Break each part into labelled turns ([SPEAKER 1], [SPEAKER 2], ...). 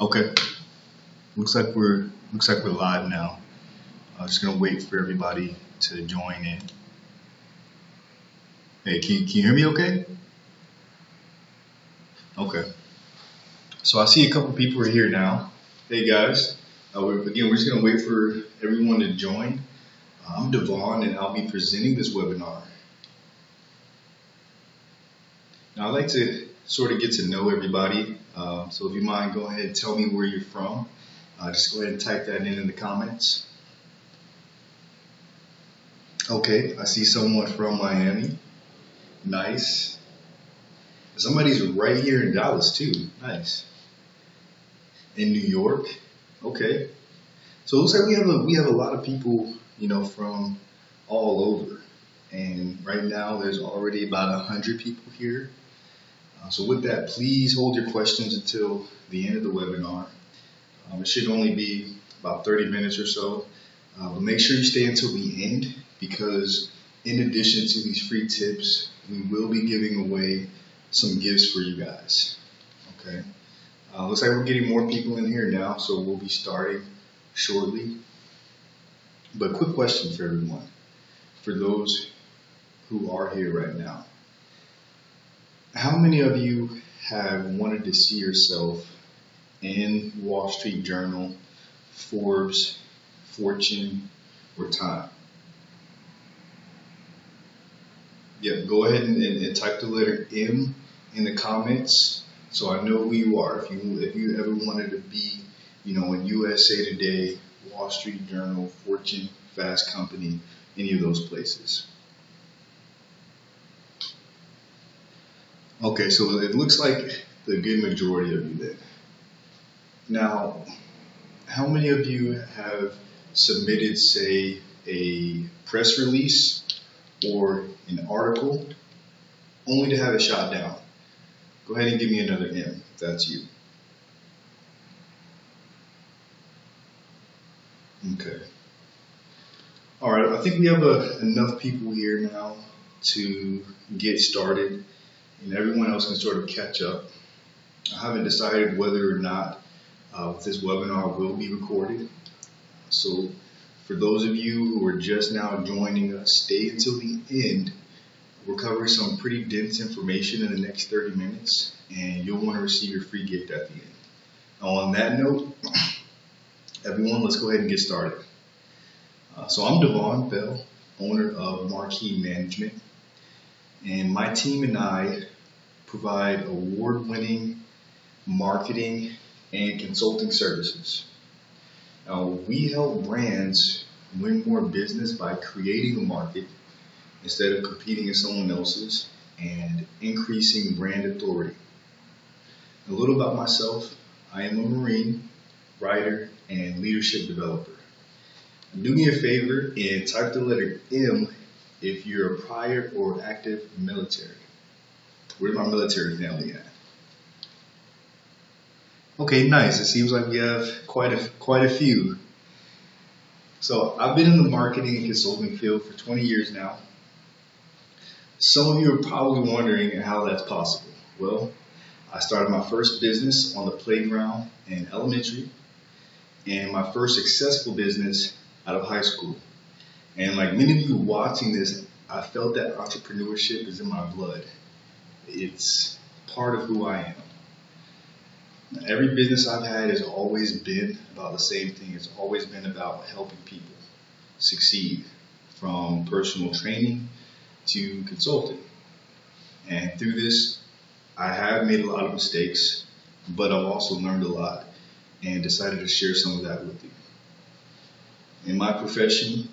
[SPEAKER 1] Okay, looks like we're live now. I'm just gonna wait for everybody to join in. Hey, can you hear me? Okay. Okay. So I see a couple people are here now. Hey guys. We're just gonna wait for everyone to join. I'm Devon, and I'll be presenting this webinar. Now I'd like to sort of get to know everybody. So if you mind, go ahead and tell me where you're from. Just go ahead and type that in the comments. Okay, I see someone from Miami. Nice. Somebody's right here in Dallas too. Nice. In New York. Okay. So it looks like we have a lot of people, from all over. And right now there's already about 100 people here. So with that, please hold your questions until the end of the webinar. It should only be about 30 minutes or so. But make sure you stay until the end, because in addition to these free tips, we will be giving away some gifts for you guys. Okay. Looks like we're getting more people in here now, so we'll be starting shortly. But quick question for everyone, for those who are here right now. How many of you have wanted to see yourself in Wall Street Journal, Forbes, Fortune, or Time? Yeah, go ahead and type the letter M in the comments so I know who you are. If you ever wanted to be, in USA Today, Wall Street Journal, Fortune, Fast Company, any of those places. Okay, so it looks like the good majority of you did. Now, how many of you have submitted, say, a press release or an article only to have it shot down? Go ahead and give me another M if that's you. Okay. All right, I think we have enough people here now to get started, and everyone else can sort of catch up. I haven't decided whether or not this webinar will be recorded. So for those of you who are just now joining us, stay until the end. We're covering some pretty dense information in the next 30 minutes, and you'll want to receive your free gift at the end. Now, on that note, everyone, let's go ahead and get started. So I'm Devon Bell, owner of Marqui Management, and my team and I provide award-winning marketing and consulting services. Now, we help brands win more business by creating a market instead of competing in someone else's, and increasing brand authority. A little about myself: I am a Marine, writer, and leadership developer. Do me a favor and type the letter M if you're a prior or active military. Where's my military family at? Okay, nice. It seems like we have quite a few. So I've been in the marketing and consulting field for 20 years now. Some of you are probably wondering how that's possible. Well, I started my first business on the playground in elementary, and my first successful business out of high school. And like many of you watching this, I felt that entrepreneurship is in my blood. It's part of who I am. Every business I've had has always been about the same thing. It's always been about helping people succeed, from personal training to consulting. And through this, I have made a lot of mistakes, but I've also learned a lot and decided to share some of that with you. In my profession,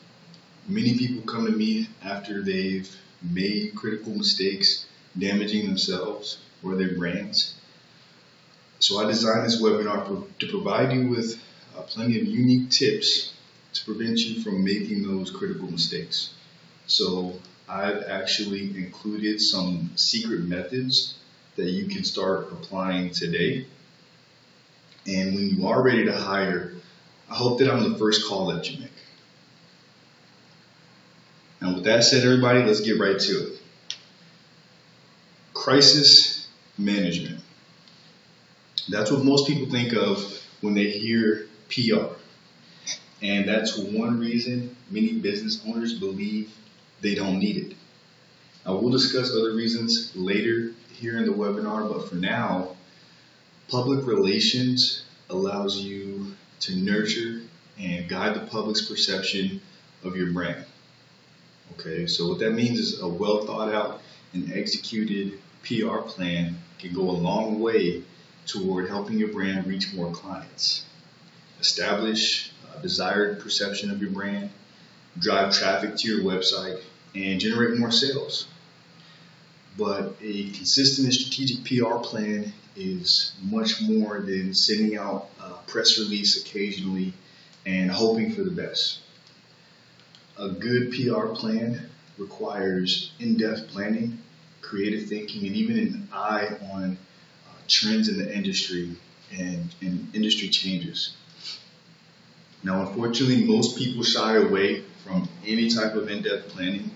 [SPEAKER 1] many people come to me after they've made critical mistakes, damaging themselves or their brands. So I designed this webinar to provide you with plenty of unique tips to prevent you from making those critical mistakes. So I've actually included some secret methods that you can start applying today. And when you are ready to hire, I hope that I'm the first call that you make. And with that said, everybody, let's get right to it. Crisis management. That's what most people think of when they hear PR. And that's one reason many business owners believe they don't need it. Now, we'll discuss other reasons later here in the webinar, but for now, public relations allows you to nurture and guide the public's perception of your brand. Okay, so what that means is a well thought out and executed PR plan can go a long way toward helping your brand reach more clients, establish a desired perception of your brand, drive traffic to your website, and generate more sales. But a consistent and strategic PR plan is much more than sending out a press release occasionally and hoping for the best. A good PR plan requires in-depth planning, creative thinking, and even an eye on trends in the industry and industry changes. Now, unfortunately, most people shy away from any type of in-depth planning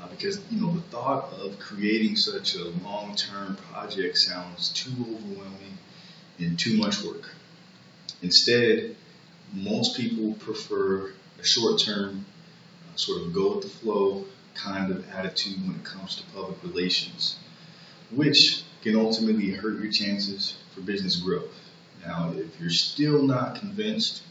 [SPEAKER 1] because the thought of creating such a long-term project sounds too overwhelming and too much work. Instead, most people prefer a short-term, sort of go with the flow kind of attitude when it comes to public relations, which can ultimately hurt your chances for business growth. Now, if you're still not convinced,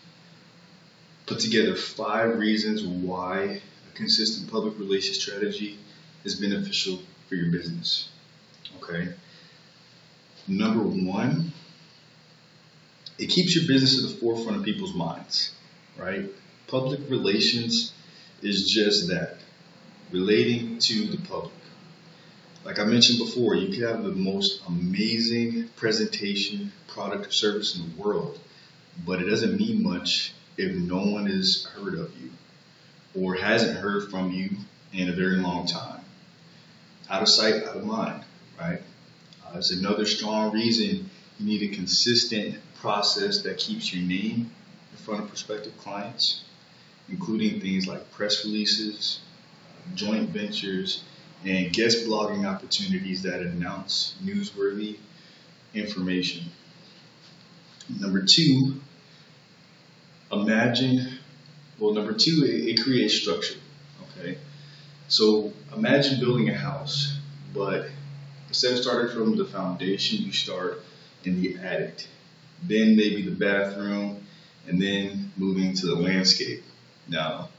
[SPEAKER 1] put together 5 reasons why a consistent public relations strategy is beneficial for your business. Okay. Number 1, it keeps your business at the forefront of people's minds, right? Public relations is just that, relating to the public. Like I mentioned before, you could have the most amazing presentation, product, or service in the world, but it doesn't mean much if no one has heard of you or hasn't heard from you in a very long time. Out of sight, out of mind, right? It's another strong reason you need a consistent process that keeps your name in front of prospective clients, including things like press releases, joint ventures, and guest blogging opportunities that announce newsworthy information. Number 2, it creates structure, okay? So imagine building a house, but instead of starting from the foundation, you start in the attic, then maybe the bathroom, and then moving to the landscape. Now,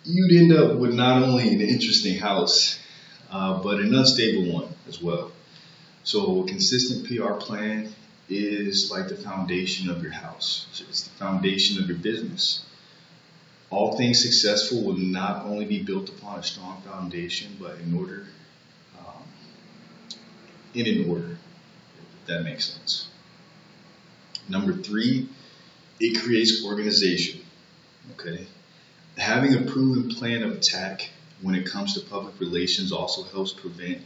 [SPEAKER 1] you'd end up with not only an interesting house, but an unstable one as well. So a consistent PR plan is like the foundation of your house. It's the foundation of your business. All things successful will not only be built upon a strong foundation, but in an order, if that makes sense. Number 3, it creates organization. Okay. Having a proven plan of attack when it comes to public relations also helps prevent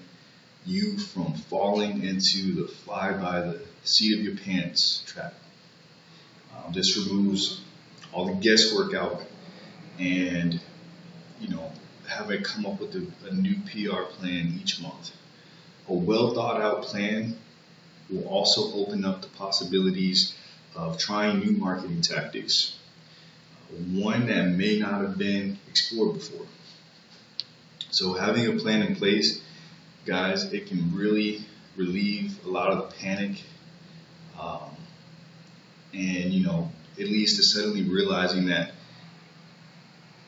[SPEAKER 1] you from falling into the fly by the seat of your pants trap. This removes all the guesswork out and, have it come up with a new PR plan each month. A well thought out plan will also open up the possibilities of trying new marketing tactics, one that may not have been explored before. So having a plan in place, guys, it can really relieve a lot of the panic and, it leads to suddenly realizing that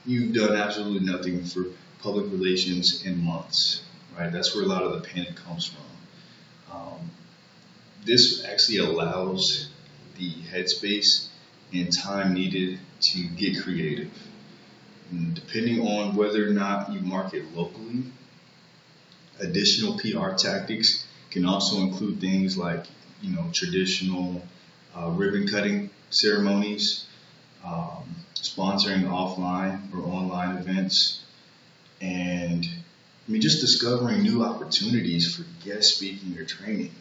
[SPEAKER 1] you've done absolutely nothing for public relations in months, right? That's where a lot of the panic comes from. This actually allows the headspace and time needed to get creative. And depending on whether or not you market locally, additional PR tactics can also include things like, traditional ribbon cutting ceremonies, sponsoring offline or online events, and just discovering new opportunities for guest speaking or training.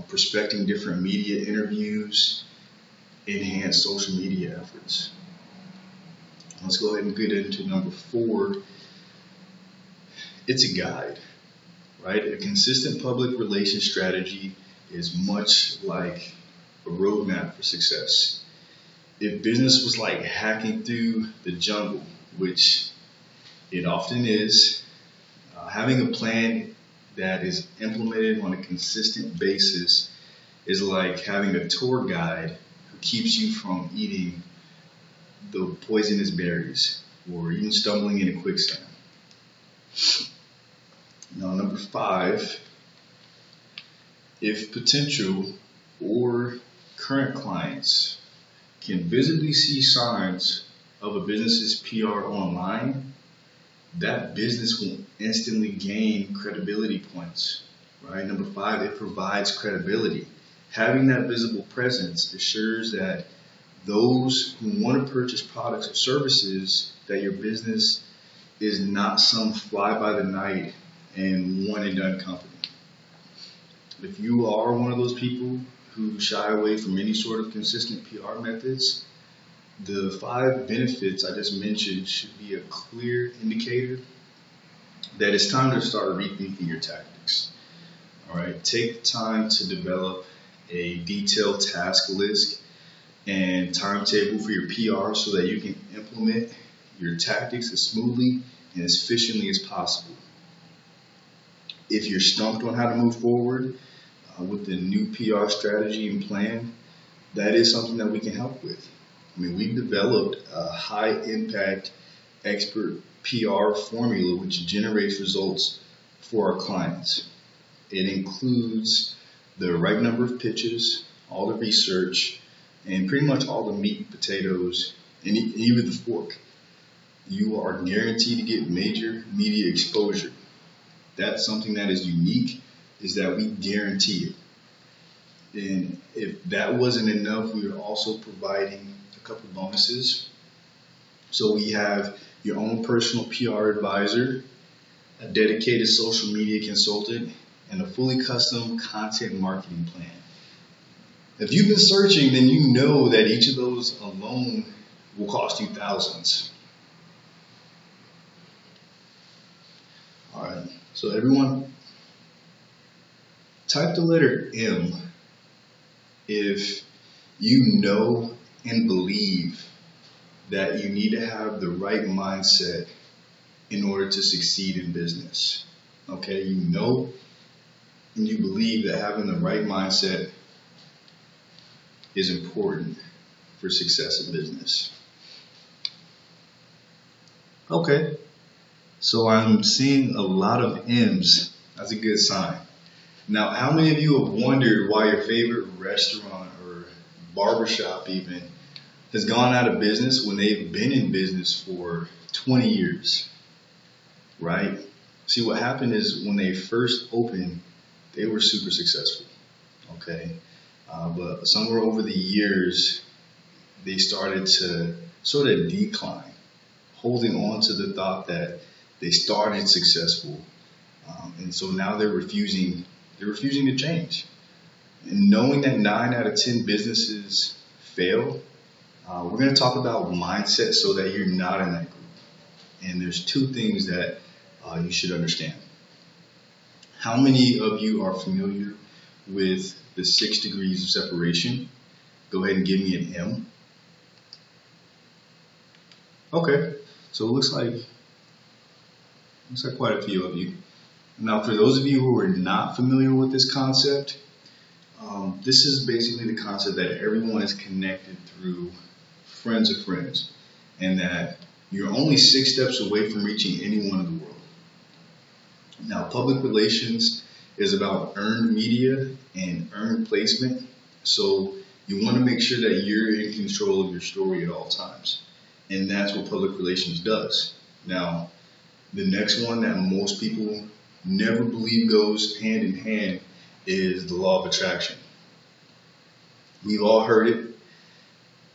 [SPEAKER 1] Prospecting different media interviews, enhance social media efforts. Let's go ahead and get into number 4. It's a guide, right? A consistent public relations strategy is much like a roadmap for success. If business was like hacking through the jungle, which it often is, having a plan that is implemented on a consistent basis is like having a tour guide who keeps you from eating the poisonous berries or even stumbling into quicksand. Now, number 5, if potential or current clients can visibly see signs of a business's PR online, that business will instantly gain credibility points, right? Number 5, it provides credibility. Having that visible presence assures that those who want to purchase products or services, that your business is not some fly-by-the-night and one-and-done company. If you are one of those people who shy away from any sort of consistent PR methods, the 5 benefits I just mentioned should be a clear indicator that it's time to start rethinking your tactics. All right, take the time to develop a detailed task list and timetable for your PR so that you can implement your tactics as smoothly and as efficiently as possible. If you're stumped on how to move forward with the new PR strategy and plan, that is something that we can help with. I mean, we've developed a high impact expert PR formula which generates results for our clients. It includes the right number of pitches, all the research, and pretty much all the meat and potatoes, and even the fork. You are guaranteed to get major media exposure. That's something that is unique, is that we guarantee it. And if that wasn't enough, we are also providing a couple bonuses. So we have your own personal PR advisor, a dedicated social media consultant, and a fully custom content marketing plan. If you've been searching, then you know that each of those alone will cost you thousands. All right, so everyone, type the letter M if you know and believe that you need to have the right mindset in order to succeed in business. Okay, you know and you believe that having the right mindset is important for success in business. Okay, so I'm seeing a lot of M's. That's a good sign. Now, how many of you have wondered why your favorite restaurant or barbershop even has gone out of business when they've been in business for 20 years, right? See, what happened is when they first opened, they were super successful, okay? But somewhere over the years, they started to sort of decline, holding on to the thought that they started successful. And so now they're refusing to change. And knowing that 9 out of 10 businesses fail, we're going to talk about mindset so that you're not in that group. And there's 2 things that you should understand. How many of you are familiar with the 6 degrees of separation? Go ahead and give me an M. Okay, so it looks like quite a few of you. Now, for those of you who are not familiar with this concept, this is basically the concept that everyone is connected through friends of friends, and that you're only 6 steps away from reaching anyone in the world. Now, public relations is about earned media and earned placement, so you want to make sure that you're in control of your story at all times, and that's what public relations does. Now, the next one that most people never believe goes hand in hand is the law of attraction. We've all heard it,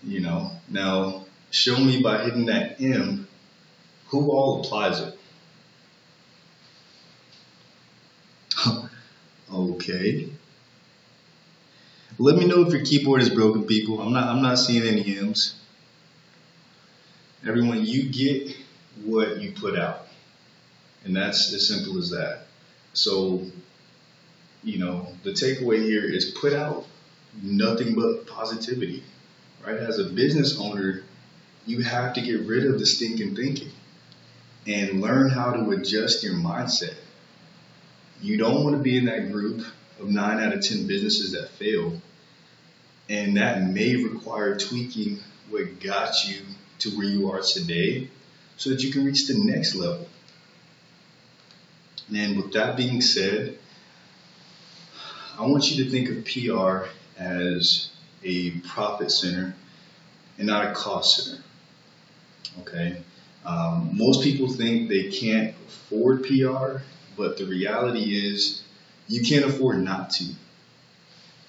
[SPEAKER 1] you know. Now, show me by hitting that M who all applies it. Okay. Let me know if your keyboard is broken, people. I'm not seeing any M's. Everyone, you get what you put out. And that's as simple as that. So The takeaway here is put out nothing but positivity, right? As a business owner, you have to get rid of the stinking thinking and learn how to adjust your mindset. You don't want to be in that group of 9 out of 10 businesses that fail, and that may require tweaking what got you to where you are today so that you can reach the next level. And with that being said, I want you to think of PR as a profit center and not a cost center. Okay? Most people think they can't afford PR, but the reality is you can't afford not to.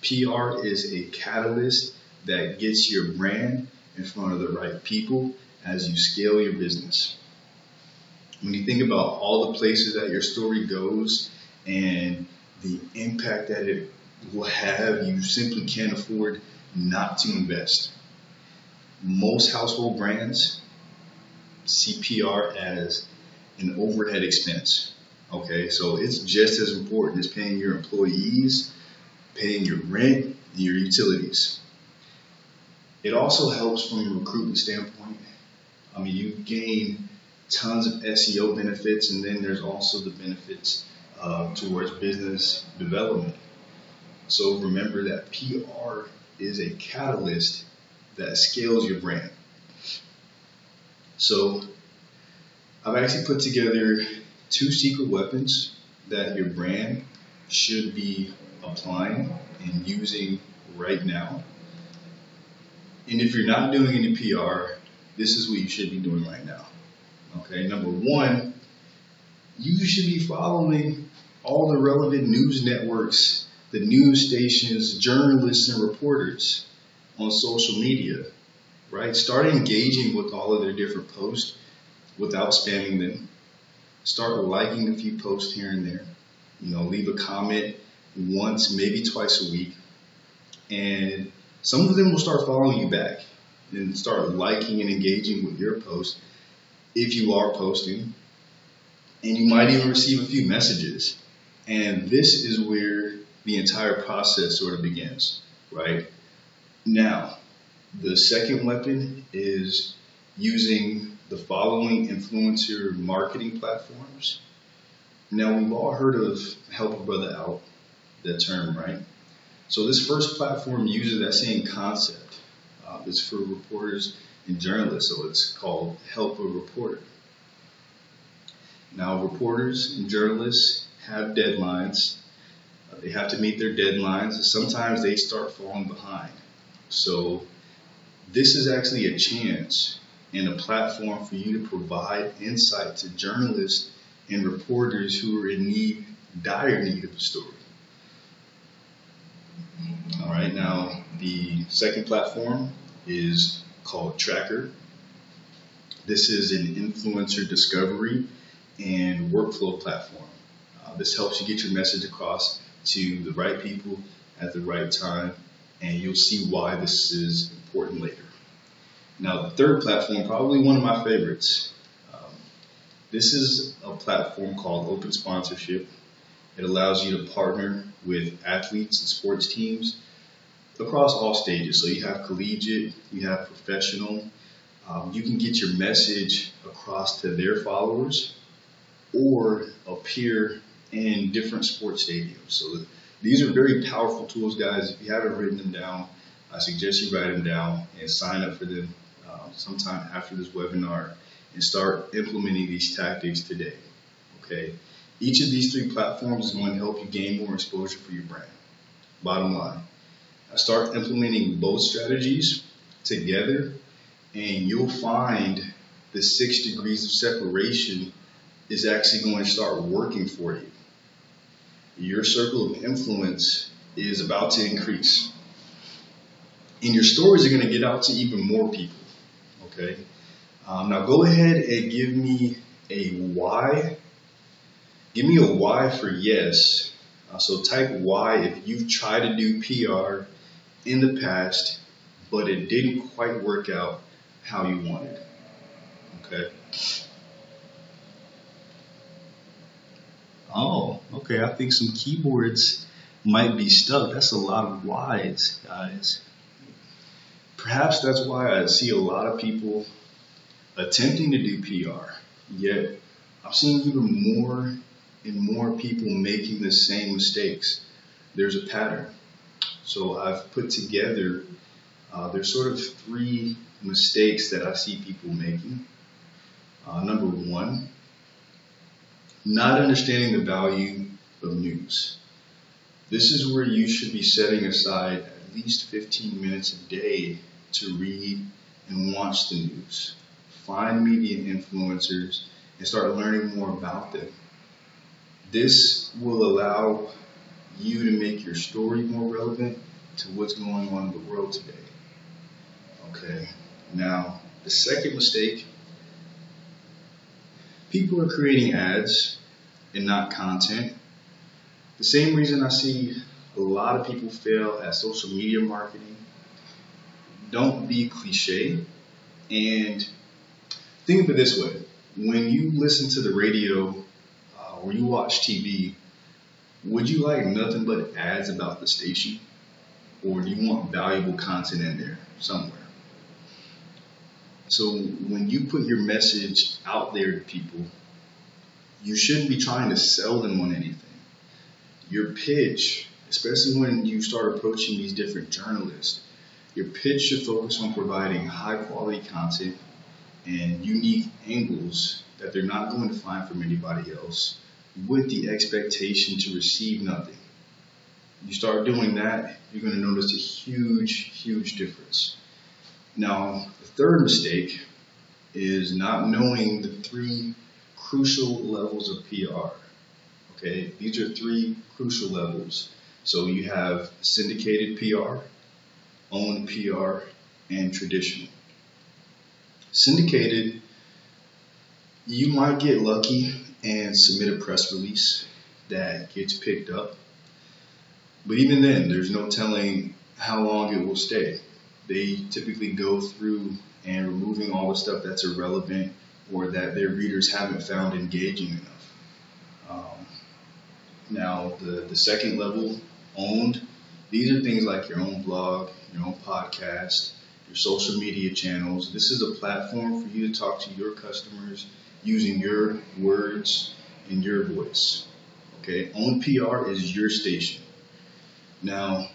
[SPEAKER 1] PR is a catalyst that gets your brand in front of the right people as you scale your business. When you think about all the places that your story goes and the impact that it will have, you simply can't afford not to invest. Most household brands see PR as an overhead expense. Okay, so it's just as important as paying your employees, paying your rent, and your utilities. It also helps from a recruitment standpoint. You gain tons of SEO benefits, and then there's also the benefits towards business development. So remember that PR is a catalyst that scales your brand. So I've actually put together 2 secret weapons that your brand should be applying and using right now. And if you're not doing any PR, this is what you should be doing right now. Okay, number 1, you should be following all the relevant news networks, the news stations, journalists, and reporters on social media, right? Start engaging with all of their different posts without spamming them. Start liking a few posts here and there. Leave a comment once, maybe twice a week. And some of them will start following you back and start liking and engaging with your post if you are posting. And you might even receive a few messages. And this is where the entire process sort of begins, right? Now, the second weapon is using the following influencer marketing platforms. Now, we've all heard of Help a Brother Out, that term, right? So this first platform uses that same concept. It's for reporters and journalists, so it's called Help a Reporter. Now, reporters and journalists have deadlines. They have to meet their deadlines, and sometimes they start falling behind. So this is actually a chance and a platform for you to provide insight to journalists and reporters who are in dire need of a story. All right, now the second platform is called Tracker. This is an influencer discovery and workflow platform. This helps you get your message across to the right people at the right time, and you'll see why this is important later. Now, the third platform, probably one of my favorites. This is a platform called Open Sponsorship. It allows you to partner with athletes and sports teams across all stages. So you have collegiate, you have professional. You can get your message across to their followers or appear in different sports stadiums. So these are very powerful tools, guys. If you haven't written them down, I suggest you write them down and sign up for them sometime after this webinar and start implementing these tactics today. Okay. Each of these 3 platforms is going to help you gain more exposure for your brand. Bottom line, start implementing both strategies together, and you'll find the 6 degrees of separation is actually going to start working for you. Your circle of influence is about to increase, and your stories are going to get out to even more people. Okay. Now go ahead and give me a why. Give me a why for yes. So type Y if you've tried to do PR in the past, but it didn't quite work out how you wanted. Okay. Oh, okay. I think some keyboards might be stuck. That's a lot of whys, guys. Perhaps that's why I see a lot of people attempting to do PR, yet I'm seeing even more and more people making the same mistakes. There's a pattern. So I've put together, there's sort of three mistakes that I see people making. Number one, not understanding the value of news. This is where you should be setting aside at least 15 minutes a day to read and watch the news. Find media influencers and start learning more about them. This will allow you to make your story more relevant to what's going on in the world today. Okay, now the second mistake, people are creating ads and not content. The same reason I see a lot of people fail at social media marketing. Don't be cliche, and think of it this way. When you listen to the radio or you watch TV, would you like nothing but ads about the station? Or do you want valuable content in there somewhere? So when you put your message out there to people, you shouldn't be trying to sell them on anything. Your pitch, especially when you start approaching these different journalists, your pitch should focus on providing high quality content and unique angles that they're not going to find from anybody else, with the expectation to receive nothing. You start doing that, you're going to notice a huge difference. Now, the third mistake is not knowing the three crucial levels of PR. Okay, these are three crucial levels. So you have syndicated PR, owned PR, and traditional. Syndicated, you might get lucky and submit a press release that gets picked up. But even then, there's no telling how long it will stay. They typically go through and removing all the stuff that's irrelevant or that their readers haven't found engaging enough. Now, the second level, owned, these are things like your own blog, your own podcast, your social media channels. This is a platform for you to talk to your customers using your words and your voice. Okay, owned PR is your station. Now,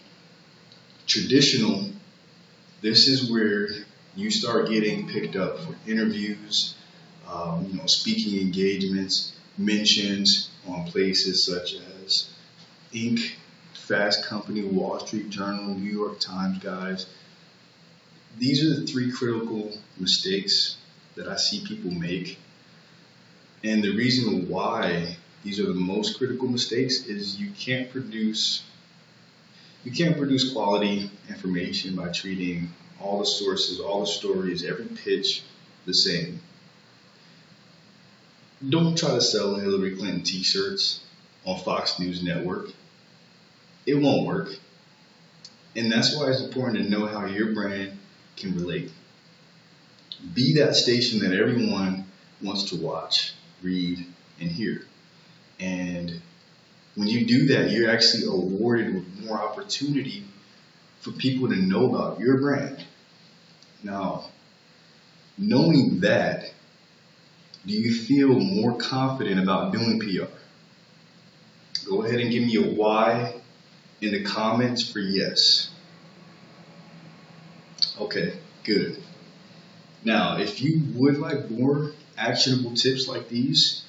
[SPEAKER 1] traditional, this is where you start getting picked up for interviews, speaking engagements, mentions on places such as Inc., Fast Company, Wall Street Journal, New York Times, guys. These are the three critical mistakes that I see people make. And the reason why these are the most critical mistakes is you can't produce quality information by treating all the sources, all the stories, every pitch the same. Don't try to sell Hillary Clinton t-shirts on Fox News Network. It won't work. And that's why it's important to know how your brand can relate. Be that station that everyone wants to watch, read, and hear. And when you do that, you're actually awarded with more opportunity for people to know about your brand. Now, knowing that, do you feel more confident about doing PR? Go ahead and give me a Y in the comments for yes. Okay, good. Now, if you would like more actionable tips like these,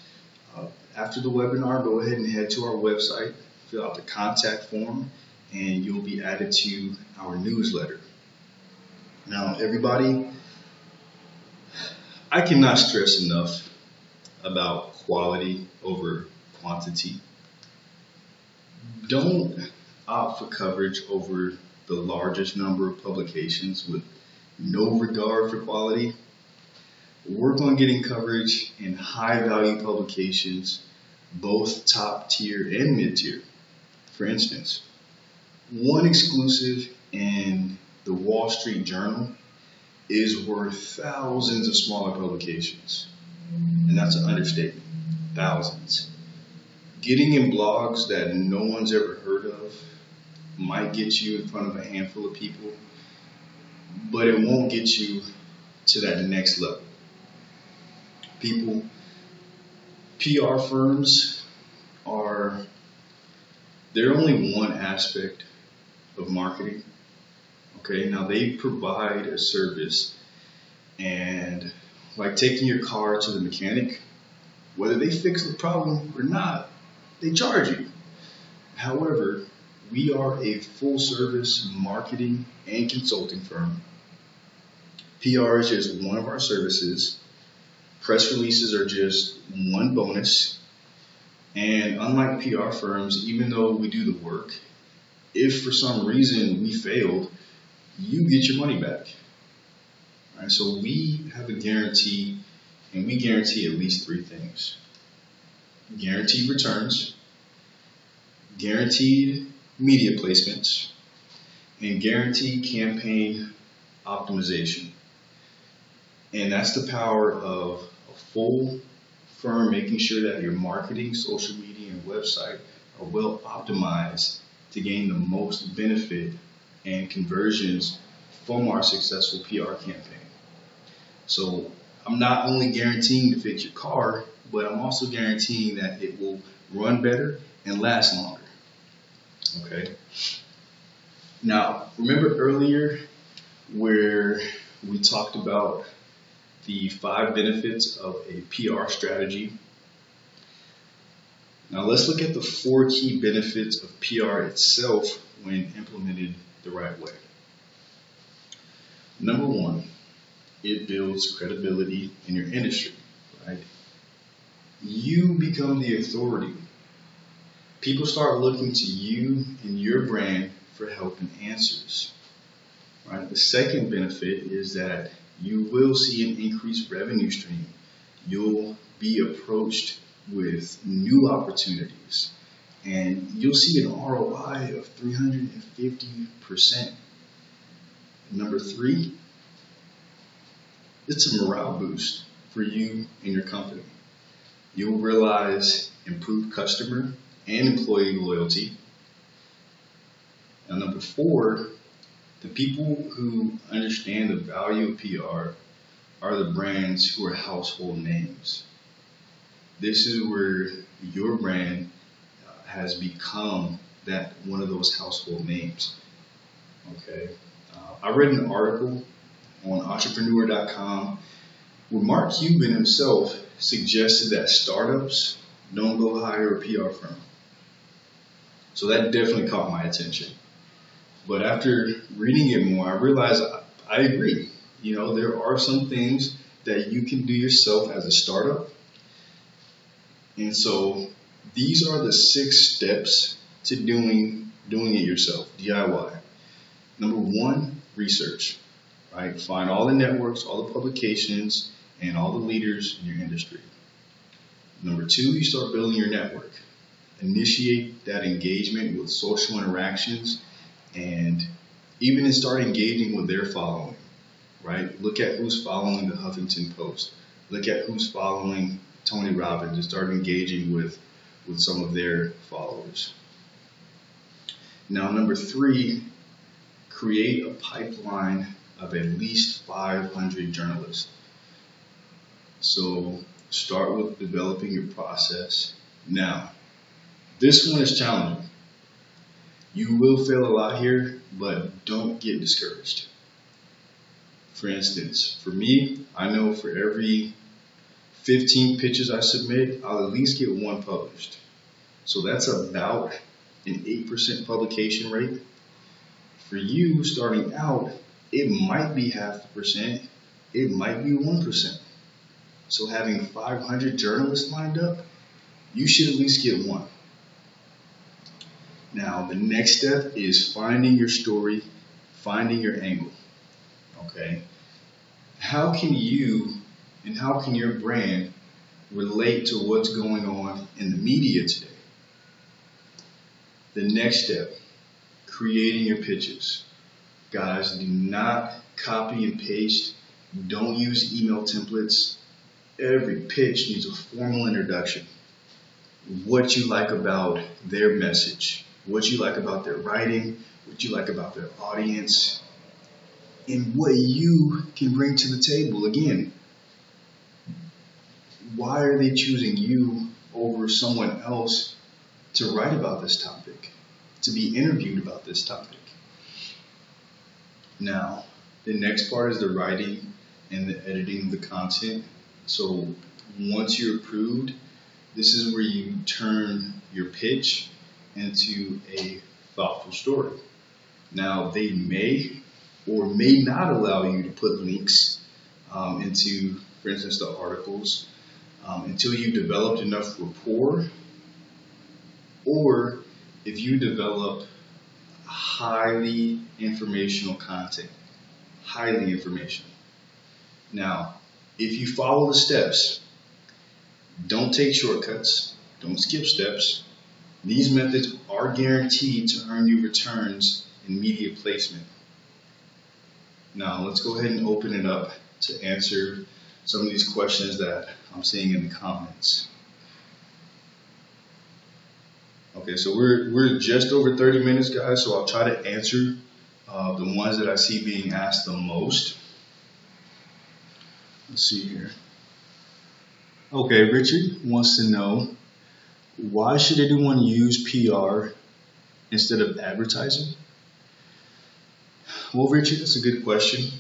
[SPEAKER 1] after the webinar, go ahead and head to our website, fill out the contact form, and you'll be added to our newsletter. Now, everybody, I cannot stress enough about quality over quantity. Don't opt for coverage over the largest number of publications with no regard for quality. Work on getting coverage in high-value publications, both top tier and mid-tier. For instance, one exclusive in the Wall Street Journal is worth thousands of smaller publications. And that's an understatement. Thousands. Getting in blogs that no one's ever heard of might get you in front of a handful of people, but it won't get you to that next level. PR firms they're only one aspect of marketing. Okay, now they provide a service, and like taking your car to the mechanic, whether they fix the problem or not, they charge you. However, we are a full service marketing and consulting firm. PR is just one of our services. Press releases are just one bonus. And unlike PR firms, even though we do the work, if for some reason we failed, you get your money back. All right, so we have a guarantee, and we guarantee at least three things: guaranteed returns, guaranteed media placements, and guaranteed campaign optimization. And that's the power of a full firm making sure that your marketing, social media, and website are well optimized to gain the most benefit and conversions from our successful PR campaign. So I'm not only guaranteeing to fix your car, but I'm also guaranteeing that it will run better and last longer. Okay. Now, remember earlier where we talked about the 5 benefits of a PR strategy? Now let's look at the 4 key benefits of PR itself when implemented the right way. Number 1, it builds credibility in your industry, right? You become the authority. People start looking to you and your brand for help and answers, right? The second benefit is that you will see an increased revenue stream. You'll be approached with new opportunities, and you'll see an ROI of 350%. Number 3, it's a morale boost for you and your company. You'll realize improved customer and employee loyalty. Now, number 4, the people who understand the value of PR are the brands who are household names. This is where your brand has become that one of those household names. Okay, I read an article on entrepreneur.com where Mark Cuban himself suggested that startups don't go hire a PR firm. So that definitely caught my attention. But after reading it more, I realized I agree. You know, there are some things that you can do yourself as a startup. And so these are the 6 steps to doing it yourself, DIY. Number 1, research, right? Find all the networks, all the publications, and all the leaders in your industry. Number 2, you start building your network. Initiate that engagement with social interactions, and even start engaging with their following, right? Look at who's following the Huffington Post. Look at who's following Tony Robbins and start engaging with some of their followers. Now, number 3, create a pipeline of at least 500 journalists. So start with developing your process. Now, this one is challenging. You will fail a lot here, but don't get discouraged. For instance, for me, I know for every 15 pitches I submit, I'll at least get 1 published. So that's about an 8% publication rate. For you starting out, it might be 0.5%, it might be 1%. So having 500 journalists lined up, you should at least get 1. Now, the next step is finding your story, finding your angle. Okay? How can you and how can your brand relate to what's going on in the media today? The next step, creating your pitches. Guys, do not copy and paste. Don't use email templates. Every pitch needs a formal introduction. what you like about their message, what you like about their writing, what you like about their audience, and what you can bring to the table. Again, why are they choosing you over someone else to write about this topic, to be interviewed about this topic? Now, the next part is the writing and the editing of the content. So once you're approved, this is where you turn your pitch into a thoughtful story. Now, they may or may not allow you to put links into, for instance, the articles until you've developed enough rapport, or if you develop highly informational content, highly informational. Now, if you follow the steps, don't take shortcuts, don't skip steps. These methods are guaranteed to earn you returns in media placement. Now, let's go ahead and open it up to answer some of these questions that I'm seeing in the comments. Okay, so we're just over 30 minutes, guys, so I'll try to answer the ones that I see being asked the most. Let's see here. Okay, Richard wants to know, why should anyone use PR instead of advertising? Well, Richard, that's a good question.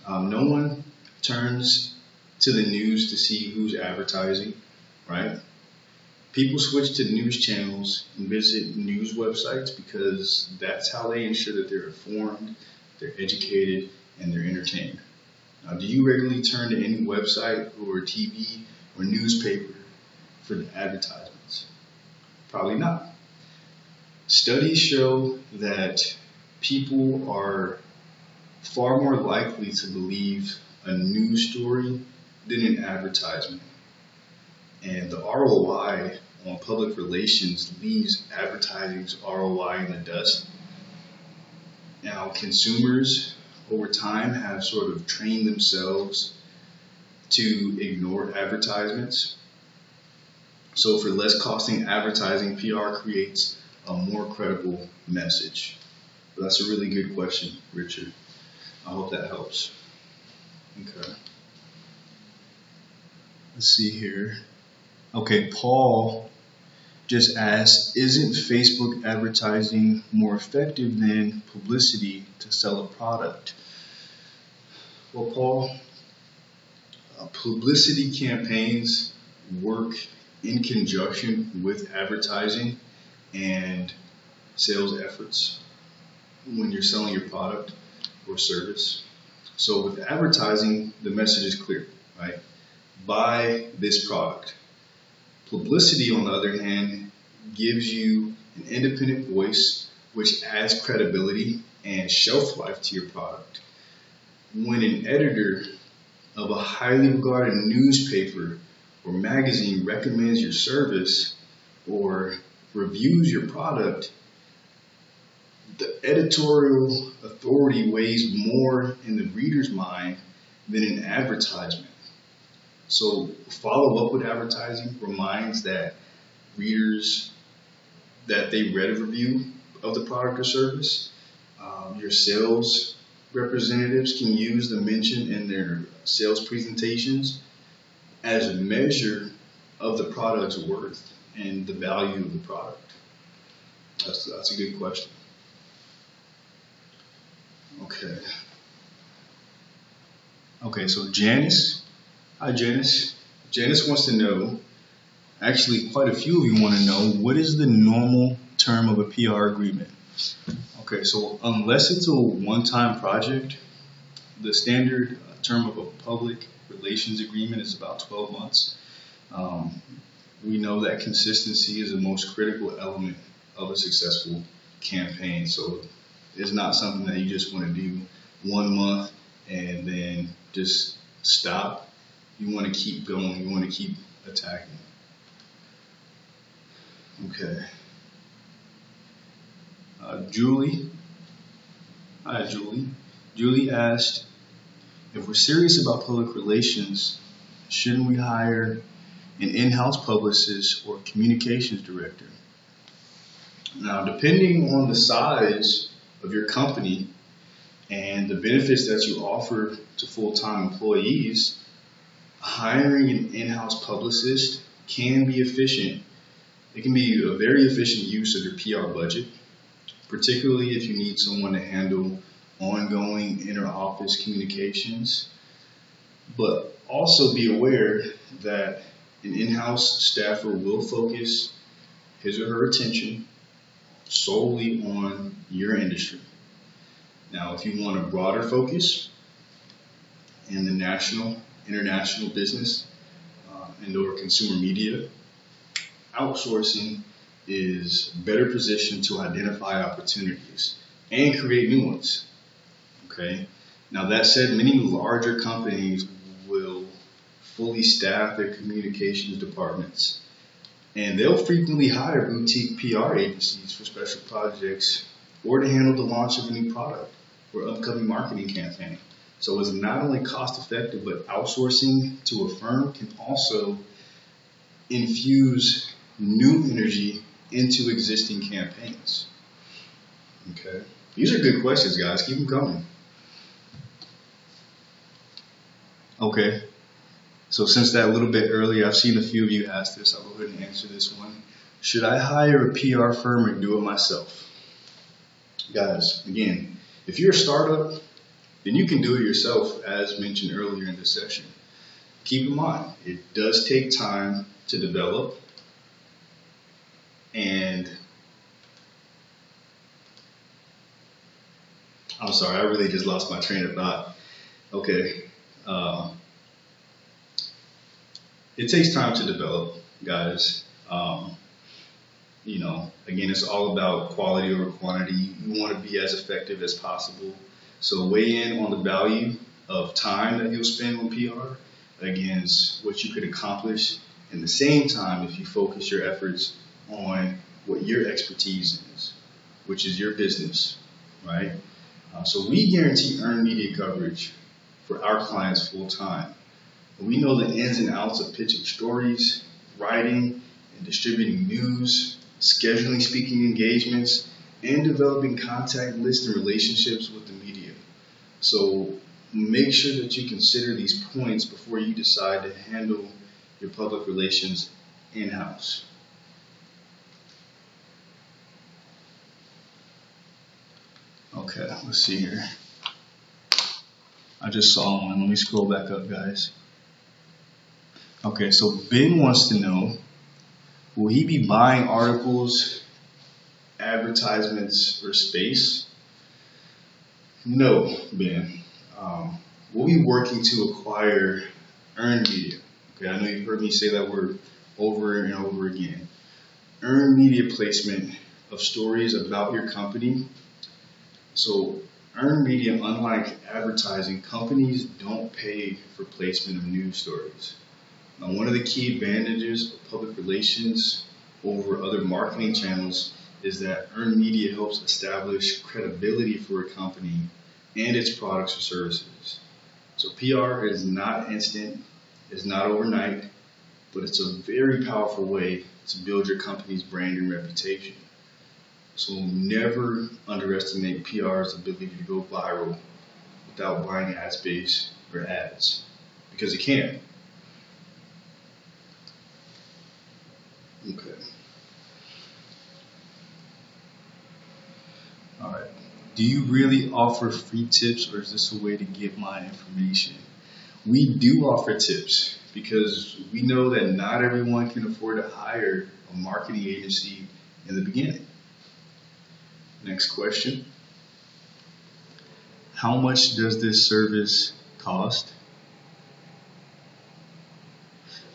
[SPEAKER 1] No one turns to the news to see who's advertising, right? People switch to news channels and visit news websites because that's how they ensure that they're informed, they're educated, and they're entertained. Now, do you regularly turn to any website or TV or newspaper for the advertisements? Probably not. Studies show that people are far more likely to believe a news story than an advertisement. And the ROI on public relations leaves advertising's ROI in the dust. Now, consumers over time have sort of trained themselves to ignore advertisements. So for less costing advertising, PR creates a more credible message. But that's a really good question, Richard. I hope that helps. Okay. Let's see here. Okay, Paul just asked, isn't Facebook advertising more effective than publicity to sell a product? Well, Paul, publicity campaigns work in conjunction with advertising and sales efforts when you're selling your product or service. So with advertising, the message is clear, right? Buy this product. Publicity, on the other hand, gives you an independent voice, which adds credibility and shelf life to your product. When an editor of a highly regarded newspaper or magazine recommends your service or reviews your product, the editorial authority weighs more in the reader's mind than an advertisement. So follow up with advertising reminds that readers that they read a review of the product or service. Your sales representatives can use the mention in their sales presentations as a measure of the product's worth and the value of the product. That's a good question. Okay, so Janice. Hi, Janice. Janice wants to know, actually quite a few of you want to know, what is the normal term of a PR agreement? Okay, so unless it's a one-time project, the standard term of a public relations agreement is about 12 months. We know that consistency is the most critical element of a successful campaign. So it's not something that you just want to do 1 month and then just stop. You want to keep going. You want to keep attacking. Okay. Julie. Hi, Julie. Julie asked, if we're serious about public relations, shouldn't we hire an in-house publicist, or communications director. Now, depending on the size of your company and the benefits that you offer to full-time employees, hiring an in-house publicist can be efficient. It can be a very efficient use of your PR budget, particularly if you need someone to handle ongoing inter-office communications. But also be aware that an in-house staffer will focus his or her attention solely on your industry. Now, if you want a broader focus in the national, international business, and or consumer media, outsourcing is better positioned to identify opportunities and create new ones. Okay. Now, that said, many larger companies will fully staff their communications departments, and they'll frequently hire boutique PR agencies for special projects or to handle the launch of a new product or upcoming marketing campaign. So it's not only cost effective, but outsourcing to a firm can also infuse new energy into existing campaigns. Okay. These are good questions, guys. Keep them coming. Okay. So since that a little bit earlier, I've seen a few of you ask this. I'll go ahead and answer this one. Should I hire a PR firm or do it myself? Guys, again, if you're a startup, then you can do it yourself, as mentioned earlier in this session. Keep in mind, it does take time to develop, and I'm sorry, I really just lost my train of thought. Okay. It takes time to develop, guys. Again, it's all about quality over quantity. You want to be as effective as possible. So weigh in on the value of time that you'll spend on PR against what you could accomplish in the same time if you focus your efforts on what your expertise is, which is your business, right? So we guarantee earned media coverage for our clients full time. We know the ins and outs of pitching stories, writing and distributing news, scheduling speaking engagements, and developing contact lists and relationships with the media. So make sure that you consider these points before you decide to handle your public relations in-house. Okay, let's see here. I just saw one. Let me scroll back up, guys. Okay, so Ben wants to know, will he be buying articles, advertisements, or space? No, Ben. We'll be working to acquire earned media. Okay, I know you've heard me say that word over and over again. Earned media placement of stories about your company. So earned media, unlike advertising, companies don't pay for placement of news stories. Now, one of the key advantages of public relations over other marketing channels is that earned media helps establish credibility for a company and its products or services. So PR is not instant, it's not overnight, but it's a very powerful way to build your company's brand and reputation. So never underestimate PR's ability to go viral without buying ad space or ads, because it can. Okay. All right. Do you really offer free tips, or is this a way to get my information? We do offer tips because we know that not everyone can afford to hire a marketing agency in the beginning. Next question. How much does this service cost?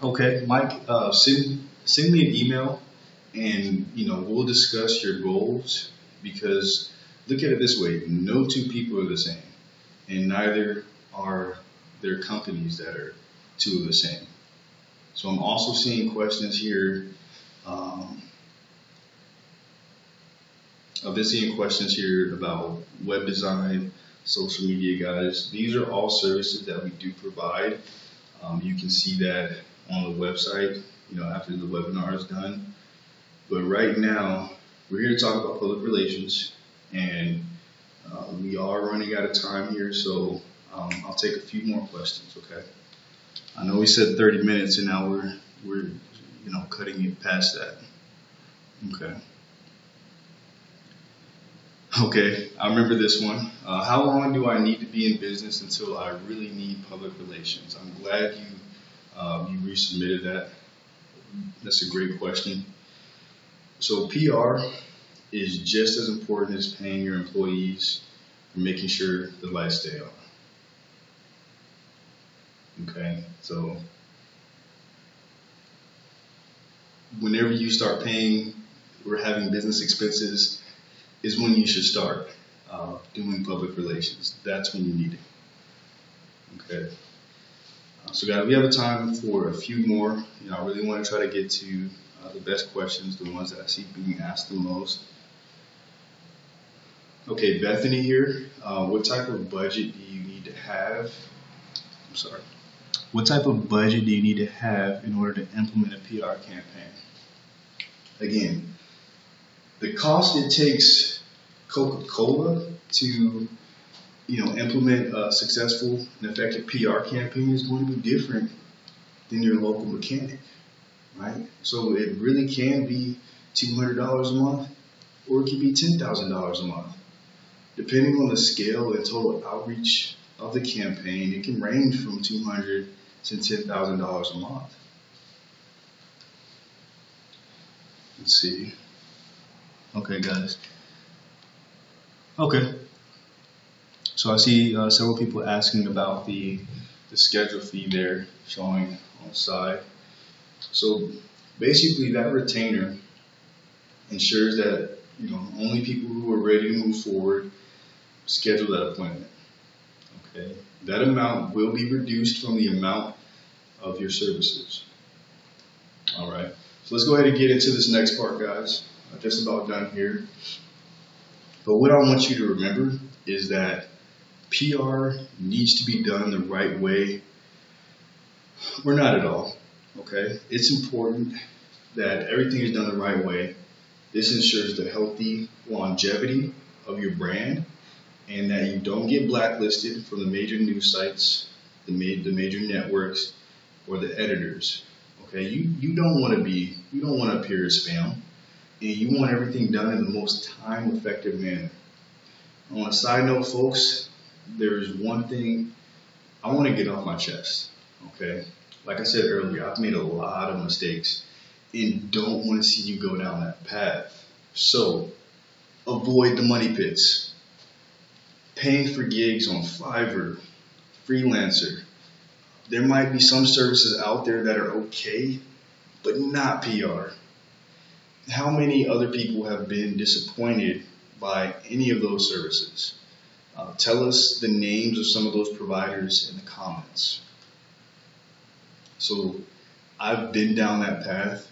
[SPEAKER 1] Okay, Mike, send me an email, and we'll discuss your goals, because look at it this way: no two people are the same, and neither are there companies that are two of the same. So I'm also seeing questions here. I've been seeing questions here about web design, social media, guys. These are all services that we do provide. You can see that on the website. after the webinar is done. But right now, we're here to talk about public relations, and we are running out of time here, so I'll take a few more questions, okay? I know we said 30 minutes, and now we're cutting it past that. Okay. Okay, I remember this one. How long do I need to be in business until I really need public relations? I'm glad you resubmitted that. That's a great question. So PR is just as important as paying your employees for making sure the lights stay on. Okay, so whenever you start paying or having business expenses is when you should start doing public relations. That's when you need it. Okay. So guys, we have time for a few more. I really want to try to get to the best questions, the ones that I see being asked the most. Okay, Bethany here. What type of budget do you need to have? I'm sorry. What type of budget do you need to have in order to implement a PR campaign? Again, the cost it takes Coca-Cola to implement a successful and effective PR campaign is going to be different than your local mechanic, right? So it really can be $200 a month, or it can be $10,000 a month. Depending on the scale and total outreach of the campaign, it can range from $200 to $10,000 a month. Let's see. Okay, guys. Okay. So I see several people asking about the schedule fee there showing on the side. So basically that retainer ensures that only people who are ready to move forward schedule that appointment. Okay. That amount will be reduced from the amount of your services. All right. So let's go ahead and get into this next part, guys. I'm just about done here. But what I want you to remember is that PR needs to be done the right way, or not at all, okay? It's important that everything is done the right way. This ensures the healthy longevity of your brand, and that you don't get blacklisted from the major news sites, the major networks, or the editors, okay? You don't want to appear as spam, and you want everything done in the most time-effective manner. On a side note, folks, there's one thing I want to get off my chest, okay? Like I said earlier, I've made a lot of mistakes and don't want to see you go down that path. So avoid the money pits. Paying for gigs on Fiverr, Freelancer. There might be some services out there that are okay, but not PR. How many other people have been disappointed by any of those services? Tell us the names of some of those providers in the comments. So I've been down that path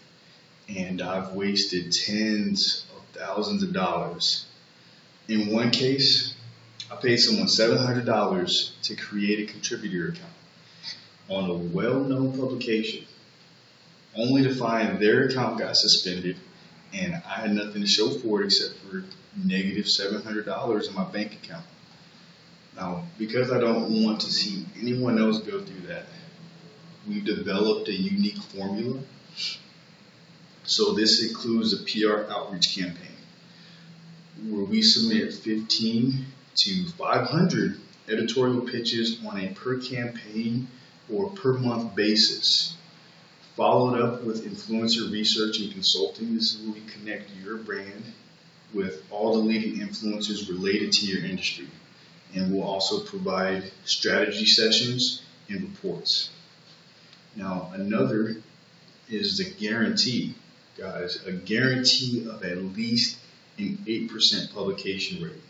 [SPEAKER 1] and I've wasted tens of thousands of dollars. In one case, I paid someone $700 to create a contributor account on a well-known publication, only to find their account got suspended and I had nothing to show for it except for negative $700 in my bank account. Now, because I don't want to see anyone else go through that, we've developed a unique formula. So this includes a PR outreach campaign where we submit 15 to 500 editorial pitches on a per campaign or per month basis, followed up with influencer research and consulting. This is where we connect your brand with all the leading influencers related to your industry. And we'll also provide strategy sessions and reports. Now, another is the guarantee, guys, a guarantee of at least an 8% publication rate.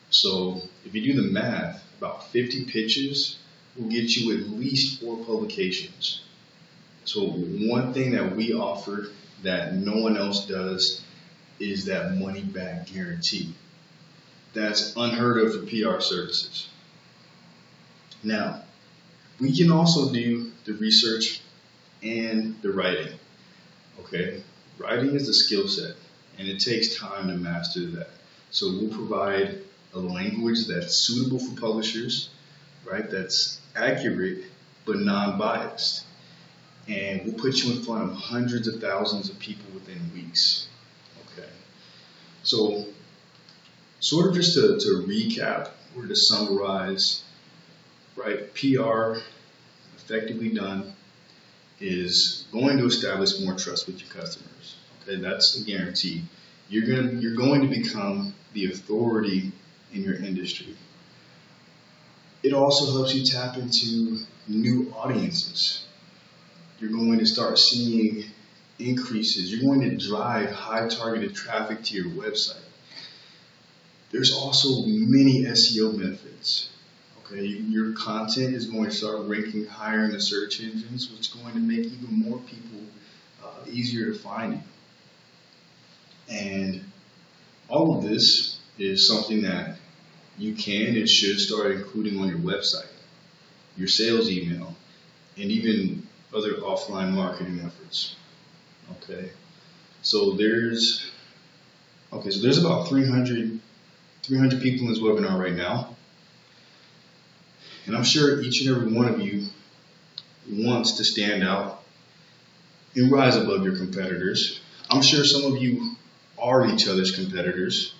[SPEAKER 1] So if you do the math, about 50 pitches will get you at least 4 publications. So one thing that we offer that no one else does is that money back guarantee. That's unheard of for PR services. Now, we can also do the research and the writing. Okay, writing is a skill set, and it takes time to master that. So we'll provide a language that's suitable for publishers, right? That's accurate but non-biased, and we'll put you in front of hundreds of thousands of people within weeks. Okay, so sort of just to recap or to summarize, right? PR effectively done is going to establish more trust with your customers. Okay, that's a guarantee. You're going to become the authority in your industry. It also helps you tap into new audiences. You're going to start seeing increases. You're going to drive high targeted traffic to your website. There's also many SEO benefits. Okay, your content is going to start ranking higher in the search engines, which is going to make even more people easier to find you. And all of this is something that you can and should start including on your website, your sales email, and even other offline marketing efforts. Okay, so there's about 300 people in this webinar right now. And I'm sure each and every one of you wants to stand out and rise above your competitors. I'm sure some of you are each other's competitors.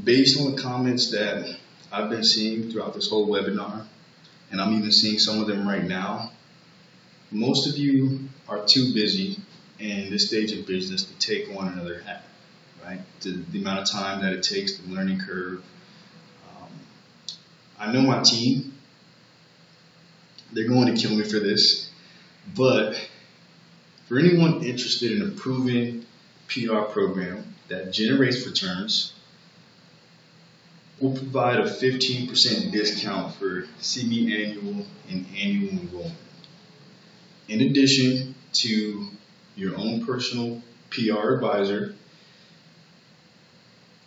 [SPEAKER 1] Based on the comments that I've been seeing throughout this whole webinar, and I'm even seeing some of them right now, most of you are too busy in this stage of business to take on another hat, right? The amount of time that it takes, the learning curve. I know my team, they're going to kill me for this, but for anyone interested in a proven PR program that generates returns, we'll provide a 15% discount for semi-annual and annual enrollment. In addition to your own personal PR advisor,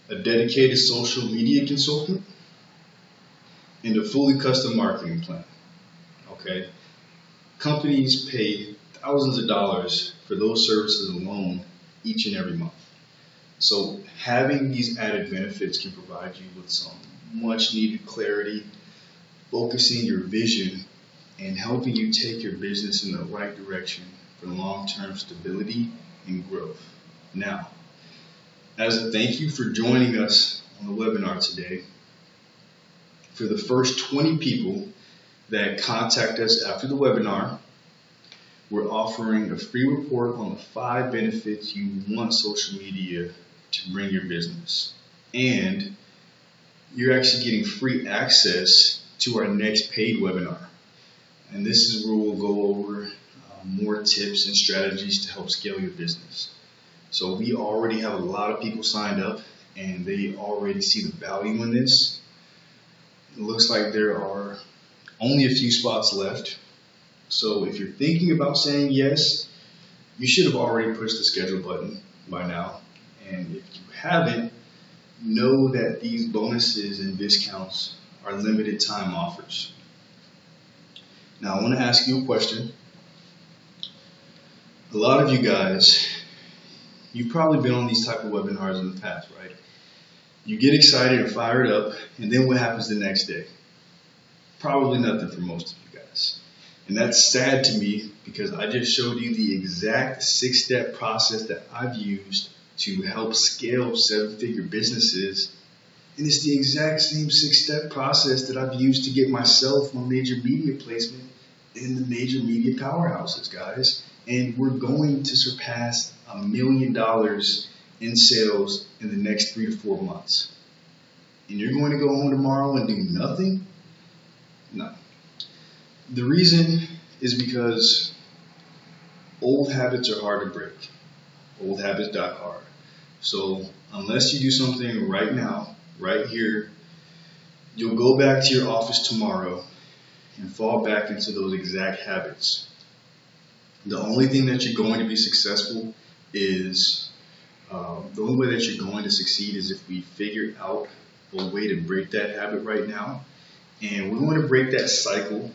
[SPEAKER 1] a dedicated social media consultant, and a fully custom marketing plan. Okay, companies pay thousands of dollars for those services alone each and every month. So having these added benefits can provide you with some much needed clarity, focusing your vision, and helping you take your business in the right direction for long-term stability and growth. Now, as a thank you for joining us on the webinar today, for the first 20 people that contact us after the webinar, we're offering a free report on the 5 benefits you want social media to bring your business. And you're actually getting free access to our next paid webinar. And this is where we'll go over more tips and strategies to help scale your business. So we already have a lot of people signed up, and they already see the value in this. It looks like there are only a few spots left. So if you're thinking about saying yes, you should have already pushed the schedule button by now. And if you haven't, know that these bonuses and discounts are limited time offers. Now I want to ask you a question. A lot of you guys, you've probably been on these type of webinars in the past, right? You get excited and fired up, and then what happens the next day? Probably nothing for most of you guys. And that's sad to me, because I just showed you the exact 6-step process that I've used to help scale 7-figure businesses. And it's the exact same 6-step process that I've used to get myself on major media placement in the major media powerhouses, guys. And we're going to surpass $1 million in sales in the next 3 to 4 months. And you're going to go home tomorrow and do nothing? No. The reason is because old habits are hard to break. Old habits die hard. So unless you do something right now, right here, you'll go back to your office tomorrow and fall back into those exact habits. The only thing that you're going to be successful is, the only way that you're going to succeed is if we figure out a way to break that habit right now. And we're going to break that cycle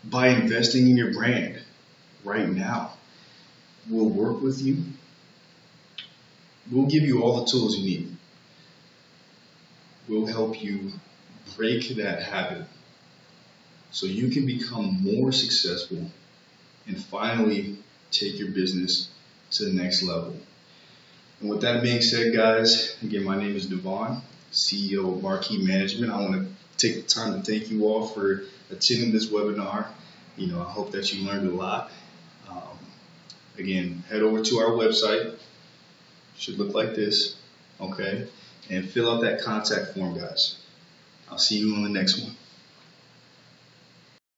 [SPEAKER 1] by investing in your brand, right now. We'll work with you. We'll give you all the tools you need. We'll help you break that habit so you can become more successful and finally take your business to the next level. And with that being said, guys, again, my name is Devon, CEO of Marqui Management. I want to take the time to thank you all for attending this webinar. I hope that you learned a lot. Again, head over to our website. Should look like this, okay? And fill out that contact form, guys. I'll see you on the next one.